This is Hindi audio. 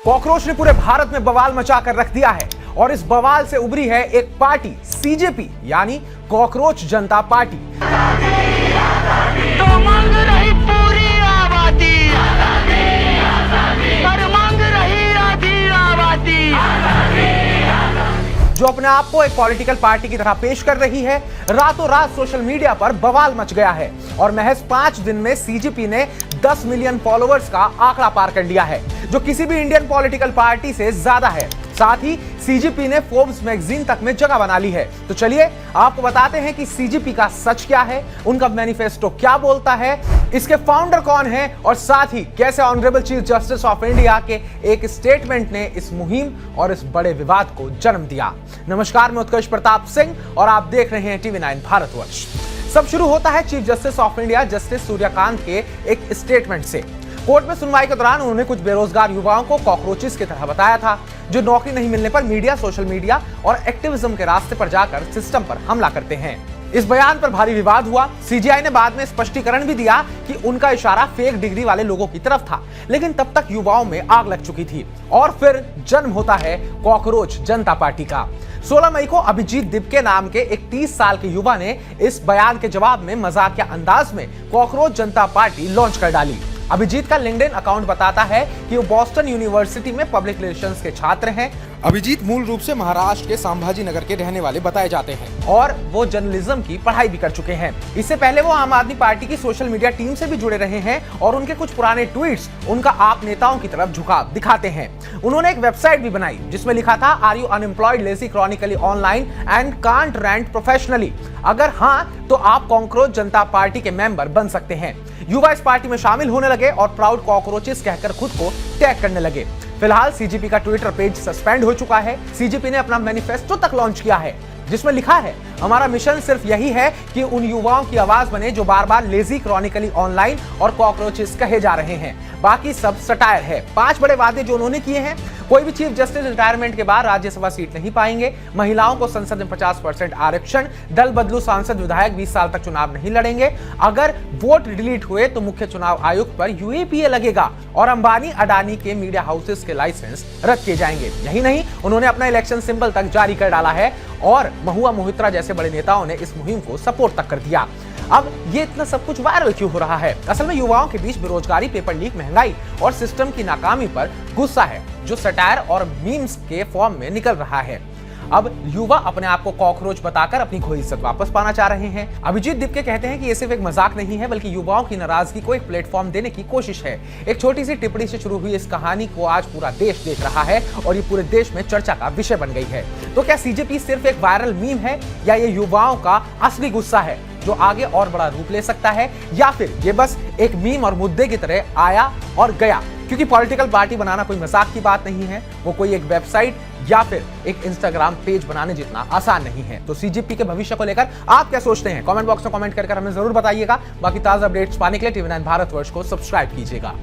कॉकरोच ने पूरे भारत में बवाल मचाकर रख दिया है और इस बवाल से उभरी है एक पार्टी सीजेपी यानी कॉकरोच जनता पार्टी। तो मांग रही पूरी आबादी, पर मांग रही आधी आबादी। जो अपने आप को एक पॉलिटिकल पार्टी की तरह पेश कर रही है, रातों रात सोशल मीडिया पर बवाल मच गया है और महज 5 दिन में सीजेपी ने 10 मिलियन फॉलोअर्स का आंकड़ा पार कर लिया है, जो किसी भी इंडियन पॉलिटिकल पार्टी से ज्यादा है। साथ ही सीजेपी ने फोर्ब्स मैगजीन तक में जगह बना ली है। तो चलिए आपको बताते हैं कि सीजेपी का सच क्या है, उनका मैनिफेस्टो क्या बोलता है, इसके फाउंडर कौन है और साथ ही कैसे honourable chief justice of India के एक स्टेटमेंट ने इस मुहिम और इस बड़े विवाद को जन्म दिया। नमस्कार, मैं उत्कर्ष प्रताप सिंह और आप देख रहे हैं TV9 भारतवर्ष। सब शुरू होता है chief justice of India justice Suryakant के एक स्टेटमेंट से। कोर्ट में सुनवाई के दौरान उन्होंने कुछ बेरोजगार युवाओं को कॉकरोचेस की तरह बताया था, जो नौकरी नहीं मिलने पर मीडिया, सोशल मीडिया और एक्टिविज्म के रास्ते पर जाकर सिस्टम पर हमला करते हैं। इस बयान पर भारी विवाद हुआ। सीजीआई ने बाद में स्पष्टीकरण भी दिया कि उनका इशारा फेक डिग्री वाले लोगों की तरफ था, लेकिन तब तक युवाओं में आग लग चुकी थी और फिर जन्म होता है कॉकरोच जनता पार्टी का। 16 मई को अभिजीत दिपके नाम के एक 30 साल के युवा ने इस बयान के जवाब में मजाकिया अंदाज में कॉकरोच जनता पार्टी लॉन्च कर डाली। अभिजीत का लिंक्डइन अकाउंट बताता है कि वो बॉस्टन यूनिवर्सिटी में पब्लिक रिलेशंस के छात्र हैं। अभिजीत मूल रूप से महाराष्ट्र के संभाजी नगर के रहने वाले बताए जाते हैं और वो जर्नलिज्म की पढ़ाई भी कर चुके हैं। इससे पहले वो आम आदमी पार्टी की सोशल मीडिया टीम से भी जुड़े रहे हैं और उनके कुछ पुराने ट्वीट्स उनका आप नेताओं की तरफ झुकाव दिखाते हैं। उन्होंने एक वेबसाइट भी बनाई जिसमें लिखा था, are you unemployed, lazy, chronically online and can't rent professionally. अगर हाँ तो आप कॉकरोच जनता पार्टी के मेंबर बन सकते हैं। युवा इस पार्टी में शामिल होने लगे और प्राउड कॉकरोचेस कहकर खुद को टैग करने लगे। फिलहाल सीजेपी का ट्विटर पेज सस्पेंड हो चुका है। सीजेपी ने अपना मैनिफेस्टो तक लॉन्च किया है जिसमें लिखा है, हमारा मिशन सिर्फ यही है कि उन युवाओं की आवाज बने जो बार बार लेजी, क्रॉनिकली ऑनलाइन और कॉकरोचेस कहे जा रहे हैं। बाकी सब सटायर है। 5 बड़े वादे जो उन्होंने किए हैं, कोई भी चीफ जस्टिस रिटायरमेंट के बाद राज्यसभा सीट नहीं पाएंगे, महिलाओं को संसद में 50% आरक्षण, दल बदलू सांसद विधायक 20 साल तक चुनाव नहीं लड़ेंगे, अगर वोट डिलीट हुए तो मुख्य चुनाव आयुक्त पर यूएपीए लगेगा और अंबानी अडानी के मीडिया हाउसेस के लाइसेंस रद्द किए जाएंगे। यही नहीं, उन्होंने अपना इलेक्शन सिंबल तक जारी कर डाला है और महुआ मोहित्रा जैसे बड़े नेताओं ने इस मुहिम को सपोर्ट तक कर दिया। अब ये इतना सब कुछ वायरल क्यों हो रहा है? असल में युवाओं के बीच बेरोजगारी, पेपर लीक, महंगाई और सिस्टम की नाकामी पर गुस्सा है जो सटायर और मीम्स के फॉर्म में निकल रहा है। अब युवा अपने आप को कॉकरोच बताकर अपनी खोई इज्जत वापस पाना चाह रहे हैं। अभिजीत दिपके कहते हैं कि ये सिर्फ एक मजाक नहीं है, बल्कि युवाओं की नाराजगी को एक प्लेटफॉर्म देने की कोशिश है। एक छोटी सी टिप्पणी से शुरू हुई इस कहानी को आज पूरा देश देख रहा है और ये पूरे देश में चर्चा का विषय बन गई है। तो क्या सीजेपी सिर्फ एक वायरल मीम है या ये युवाओं का असली गुस्सा है जो आगे और बड़ा रूप ले सकता है, या फिर ये बस एक मीम और मुद्दे की तरह आया और गया? क्योंकि पॉलिटिकल पार्टी बनाना कोई मजाक की बात नहीं है, वो कोई एक वेबसाइट या फिर एक इंस्टाग्राम पेज बनाने जितना आसान नहीं है। तो सीजेपी के भविष्य को लेकर आप क्या सोचते हैं? कमेंट बॉक्स में कमेंट कर हमें जरूर बताइएगा। बाकी ताजा अपडेट्स पाने के लिए TV9 भारतवर्ष को सब्सक्राइब कीजिएगा।